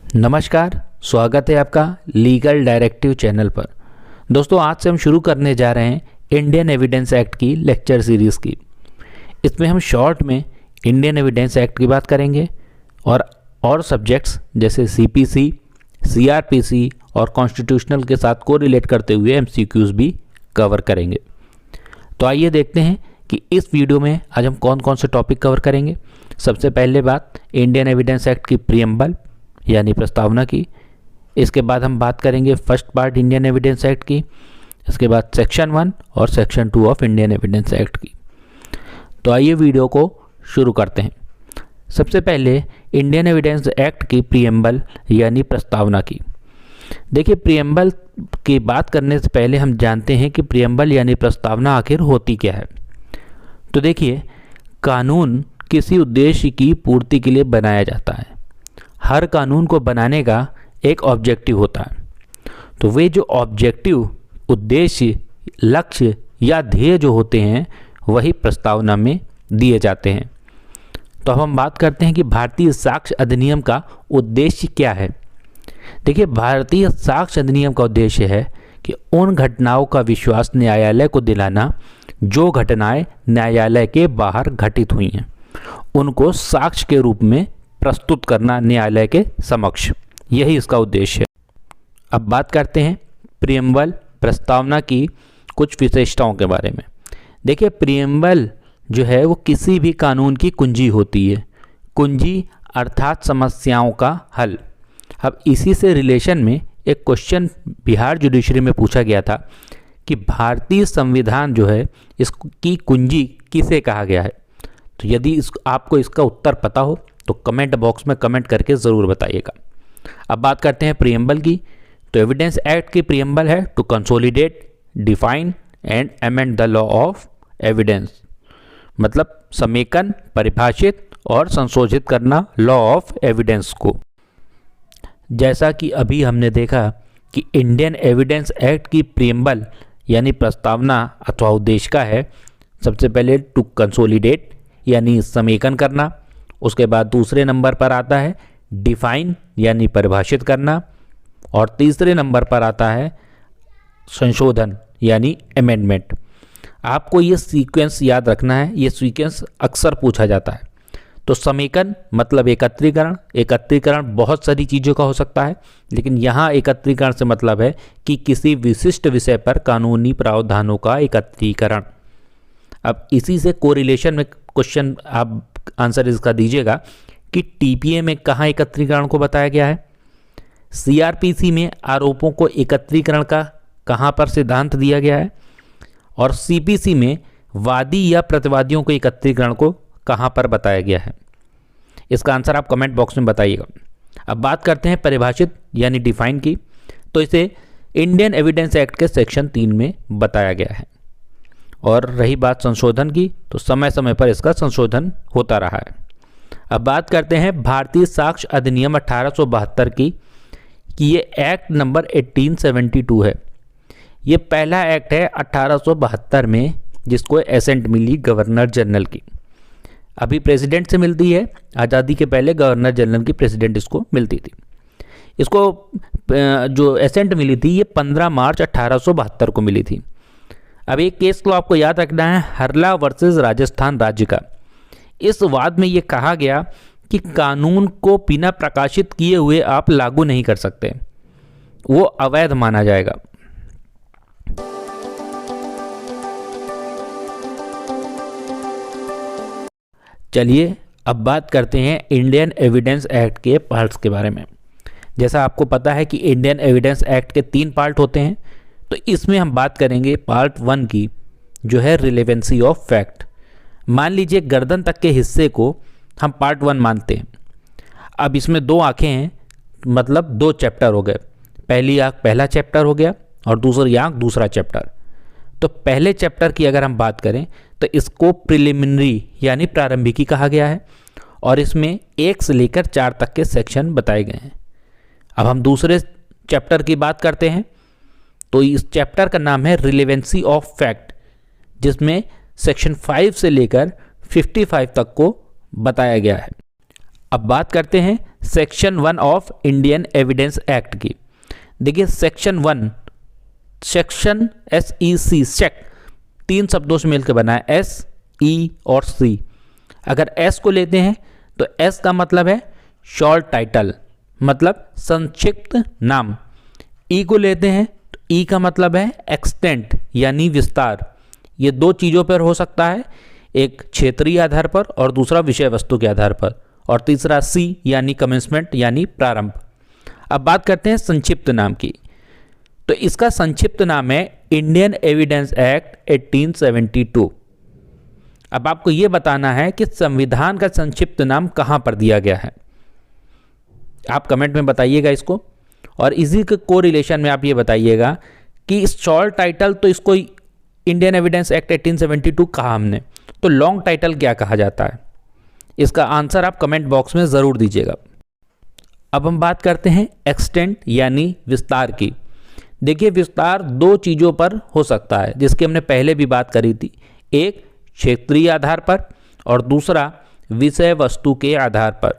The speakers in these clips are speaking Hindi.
नमस्कार, स्वागत है आपका लीगल डायरेक्टिव चैनल पर। दोस्तों, आज से हम शुरू करने जा रहे हैं इंडियन एविडेंस एक्ट की लेक्चर सीरीज़ की। इसमें हम शॉर्ट में इंडियन एविडेंस एक्ट की बात करेंगे और सब्जेक्ट्स जैसे सीपीसी, सीआरपीसी और कॉन्स्टिट्यूशनल के साथ को रिलेट करते हुए एमसीक्यूज़ भी कवर करेंगे। तो आइए देखते हैं कि इस वीडियो में आज हम कौन कौन से टॉपिक कवर करेंगे। सबसे पहले बात इंडियन एविडेंस एक्ट की प्रीएम्बल यानी प्रस्तावना की। इसके बाद हम बात करेंगे first part Indian evidence act की। इसके बाद सेक्शन 1 और section 2 of Indian evidence act की। तो आइए वीडियो को शुरू करते हैं। सबसे पहले इंडियन एविडेंस एक्ट की प्रीएम्बल यानी प्रस्तावना की। देखिए, प्रीएम्बल की बात करने से पहले हम जानते हैं कि प्रीएम्बल यानी प्रस्तावना आखिर होती क्या है। तो देखिए, कानून किसी उद्देश्य की पूर्ति के लिए बनाया जाता है। हर कानून को बनाने का एक ऑब्जेक्टिव होता है। तो वे जो ऑब्जेक्टिव, उद्देश्य, लक्ष्य या ध्येय जो होते हैं वही प्रस्तावना में दिए जाते हैं। तो अब हम बात करते हैं कि भारतीय साक्ष्य अधिनियम का उद्देश्य क्या है। देखिए, भारतीय साक्ष्य अधिनियम का उद्देश्य है कि उन घटनाओं का विश्वास न्यायालय को दिलाना जो घटनाएं न्यायालय के बाहर घटित हुई हैं, उनको साक्ष्य के रूप में प्रस्तुत करना न्यायालय के समक्ष, यही इसका उद्देश्य है। अब बात करते हैं प्रीएम्बल प्रस्तावना की कुछ विशेषताओं के बारे में। देखिए, प्रीएम्बल जो है वो किसी भी कानून की कुंजी होती है। कुंजी अर्थात समस्याओं का हल। अब इसी से रिलेशन में एक क्वेश्चन बिहार जुडिशरी में पूछा गया था कि भारतीय संविधान जो है इसकी कुंजी किसे कहा गया है। तो यदि आपको इसका उत्तर पता हो तो कमेंट बॉक्स में कमेंट करके ज़रूर बताइएगा। अब बात करते हैं प्रीएम्बल की। तो एविडेंस एक्ट की प्रीएम्बल है to consolidate, define and amend the law of evidence, मतलब समेकन, परिभाषित और संशोधित करना लॉ ऑफ एविडेंस को। जैसा कि अभी हमने देखा कि इंडियन एविडेंस एक्ट की प्रीएम्बल यानी प्रस्तावना अथवा उद्देश्य का है सबसे पहले टू कंसोलिडेट यानी समेकन करना। उसके बाद दूसरे नंबर पर आता है डिफाइन यानी परिभाषित करना, और तीसरे नंबर पर आता है संशोधन यानी अमेंडमेंट। आपको ये सीक्वेंस याद रखना है, ये सीक्वेंस अक्सर पूछा जाता है। तो समेकन मतलब एकत्रीकरण। एकत्रीकरण बहुत सारी चीज़ों का हो सकता है, लेकिन यहाँ एकत्रीकरण से मतलब है कि किसी विशिष्ट विषय पर कानूनी प्रावधानों का एकत्रीकरण। अब इसी से कोरिलेशन में क्वेश्चन आप आंसर इसका दीजिएगा कि टीपीए में कहाँ एकत्रीकरण को बताया गया है, सीआरपीसी में आरोपों को एकत्रीकरण का कहाँ पर सिद्धांत दिया गया है, और सीपीसी में वादी या प्रतिवादियों को एकत्रीकरण को कहाँ पर बताया गया है। इसका आंसर आप कमेंट बॉक्स में बताइएगा। अब बात करते हैं परिभाषित यानी डिफाइन की। तो इसे इंडियन एविडेंस एक्ट के सेक्शन 3 में बताया गया है। और रही बात संशोधन की, तो समय समय पर इसका संशोधन होता रहा है। अब बात करते हैं भारतीय साक्ष्य अधिनियम 1872 की कि ये एक्ट नंबर 1872 है। ये पहला एक्ट है 1872 में जिसको एसेंट मिली गवर्नर जनरल की। अभी प्रेसिडेंट से मिलती है, आज़ादी के पहले गवर्नर जनरल की प्रेसिडेंट इसको मिलती थी। इसको जो एसेंट मिली थी ये 15 मार्च 1872 को मिली थी। अब एक केस को आपको याद रखना है, हरला वर्सेस राजस्थान राज्य का। इस वाद में ये कहा गया कि कानून को बिना प्रकाशित किए हुए आप लागू नहीं कर सकते, वो अवैध माना जाएगा। चलिए अब बात करते हैं इंडियन एविडेंस एक्ट के पार्ट्स के बारे में। जैसा आपको पता है कि इंडियन एविडेंस एक्ट के 3 पार्ट होते हैं, तो इसमें हम बात करेंगे पार्ट 1 की, जो है रिलेवेंसी ऑफ फैक्ट। मान लीजिए गर्दन तक के हिस्से को हम पार्ट 1 मानते हैं। अब इसमें 2 आँखें हैं, मतलब 2 चैप्टर हो गए। पहली आँख पहला चैप्टर हो गया और दूसरी आँख दूसरा चैप्टर। तो पहले चैप्टर की अगर हम बात करें तो इसको प्रिलिमिनरी यानी प्रारंभिकी कहा गया है, और इसमें 1 से लेकर 4 तक के सेक्शन बताए गए हैं। अब हम दूसरे चैप्टर की बात करते हैं, तो इस चैप्टर का नाम है रिलेवेंसी ऑफ फैक्ट, जिसमें सेक्शन 5 से लेकर 55 तक को बताया गया है। अब बात करते हैं section 1 of Indian evidence act की। देखिए सेक्शन 1, सेक्शन SEC, सेक 3 शब्दों से मिलकर बना है, S, E और C। अगर S को लेते हैं तो S का मतलब है शॉर्ट टाइटल, मतलब संक्षिप्त नाम। E को लेते हैं तो E का मतलब है एक्सटेंट यानी विस्तार। ये 2 चीज़ों पर हो सकता है, एक क्षेत्रीय आधार पर और दूसरा विषय वस्तु के आधार पर, और तीसरा C यानी कमेंसमेंट यानी प्रारंभ। अब बात करते हैं संक्षिप्त नाम की। तो इसका संक्षिप्त नाम है इंडियन एविडेंस एक्ट 1872। अब आपको यह बताना है कि संविधान का संक्षिप्त नाम कहां पर दिया गया है। आप कमेंट में बताइएगा इसको, और इसी के कोरिलेशन में आप ये बताइएगा कि इस शॉर्ट टाइटल, तो इसको इंडियन एविडेंस एक्ट 1872 कहा हमने, तो लॉन्ग टाइटल क्या कहा जाता है? इसका आंसर आप कमेंट बॉक्स में ज़रूर दीजिएगा। अब हम बात करते हैं एक्सटेंट यानी विस्तार की। देखिए विस्तार 2 चीज़ों पर हो सकता है, जिसकी हमने पहले भी बात करी थी, एक क्षेत्रीय आधार पर और दूसरा विषय वस्तु के आधार पर।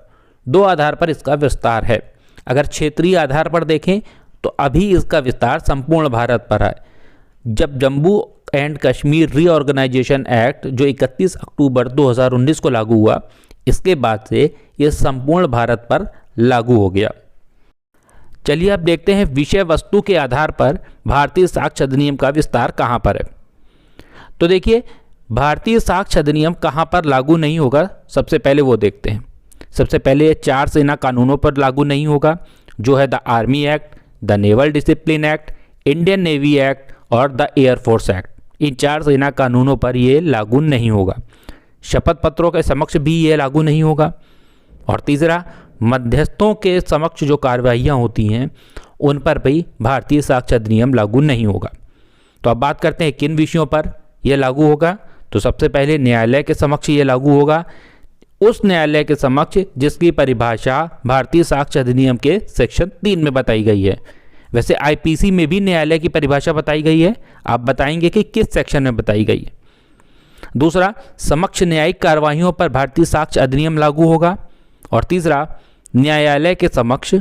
2 आधार पर इसका विस्तार है। अगर क्षेत्रीय आधार पर देखें तो अभी इसका विस्तार संपूर्ण भारत पर है। जब Jammu and Kashmir reorganisation act जो 31 अक्टूबर 2019 को लागू हुआ, इसके बाद से यह संपूर्ण भारत पर लागू हो गया। चलिए अब देखते हैं विषय वस्तु के आधार पर भारतीय साक्ष्य अधिनियम का विस्तार कहां पर है। तो देखिए भारतीय साक्ष्य अधिनियम कहां पर लागू नहीं होगा, सबसे पहले वो देखते हैं। सबसे पहले 4 सेना कानूनों पर लागू नहीं होगा, जो है the army act, the naval discipline act, Indian navy act और द एयरफोर्स एक्ट। इन 4 सेना कानूनों पर ये लागू नहीं होगा। शपथ पत्रों के समक्ष भी ये लागू नहीं होगा। और तीसरा, मध्यस्थों के समक्ष जो कार्रवाइयाँ होती हैं उन पर भी भारतीय साक्ष्य अधिनियम लागू नहीं होगा। तो अब बात करते हैं किन विषयों पर यह लागू होगा। तो सबसे पहले न्यायालय के समक्ष ये लागू होगा, उस न्यायालय के समक्ष जिसकी परिभाषा भारतीय साक्ष्य अधिनियम के सेक्शन 3 में बताई गई है। वैसे IPC में भी न्यायालय की परिभाषा बताई गई है, आप बताएंगे कि किस सेक्शन में बताई गई है। दूसरा, समक्ष न्यायिक कार्रवाइयों पर भारतीय साक्ष्य अधिनियम लागू होगा। और तीसरा, न्यायालय के समक्ष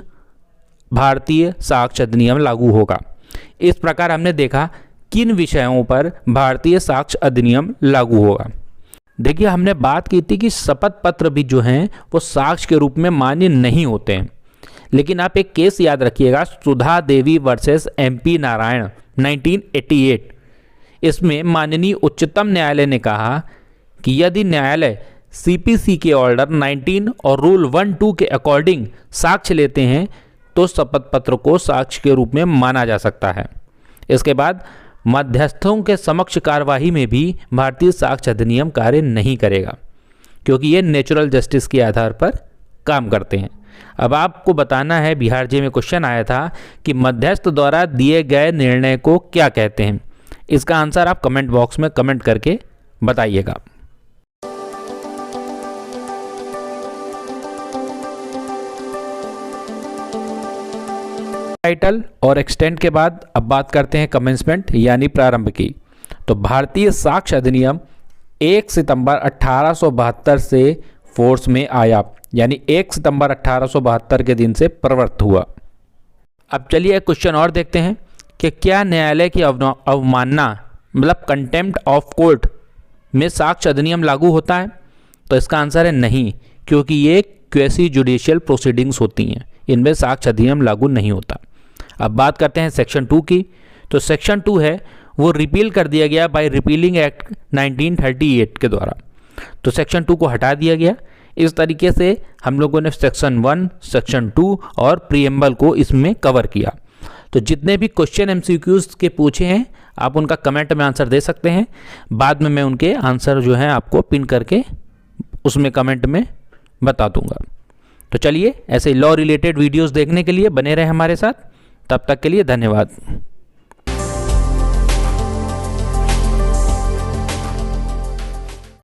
भारतीय साक्ष्य अधिनियम लागू होगा। इस प्रकार हमने देखा किन विषयों पर भारतीय साक्ष्य अधिनियम लागू होगा। देखिए हमने बात की थी कि शपथ पत्र भी जो हैं वो साक्ष्य के रूप में मान्य नहीं होते हैं। लेकिन आप एक केस याद रखिएगा, सुधा देवी वर्सेस MP नारायण 1988। इसमें माननीय उच्चतम न्यायालय ने कहा कि यदि न्यायालय CPC के ऑर्डर 19 और रूल 1-2 के अकॉर्डिंग साक्ष्य लेते हैं तो शपथ पत्र को साक्ष्य के रूप में माना जा सकता है। इसके बाद मध्यस्थों के समक्ष कार्यवाही में भी भारतीय साक्ष्य अधिनियम कार्य नहीं करेगा, क्योंकि ये नेचुरल जस्टिस के आधार पर काम करते हैं। अब आपको बताना है, बिहार जी में क्वेश्चन आया था कि मध्यस्थ द्वारा दिए गए निर्णय को क्या कहते हैं। इसका आंसर आप कमेंट बॉक्स में कमेंट करके बताइएगा। टाइटल और एक्सटेंट के बाद अब बात करते हैं कमेंसमेंट यानी प्रारंभ की। तो भारतीय साक्ष्य अधिनियम 1 सितंबर 1872 से फोर्स में आया, यानी 1 सितंबर 1872 के दिन से प्रवृत्त हुआ। अब चलिए एक क्वेश्चन और देखते हैं कि क्या न्यायालय की अवमानना मतलब कंटेम्प्ट ऑफ कोर्ट में साक्ष्य अधिनियम लागू होता है? तो इसका आंसर है नहीं, क्योंकि ये क्वेसी जुडिशियल प्रोसीडिंग्स होती हैं, इनमें साक्ष्य अधिनियम लागू नहीं होता। अब बात करते हैं सेक्शन 2 की। तो सेक्शन 2 है वो रिपील कर दिया गया बाय रिपीलिंग एक्ट 1938 के द्वारा। तो सेक्शन 2 को हटा दिया गया। इस तरीके से हम लोगों ने सेक्शन 1, सेक्शन 2 और प्रीएम्बल को इसमें कवर किया। तो जितने भी क्वेश्चन MCQs के पूछे हैं आप उनका कमेंट में आंसर दे सकते हैं। बाद में मैं उनके आंसर जो है आपको पिन करके उसमें कमेंट में बता दूंगा। तो चलिए ऐसे लॉ रिलेटेड वीडियोस देखने के लिए बने रहे हमारे साथ। तब तक के लिए धन्यवाद।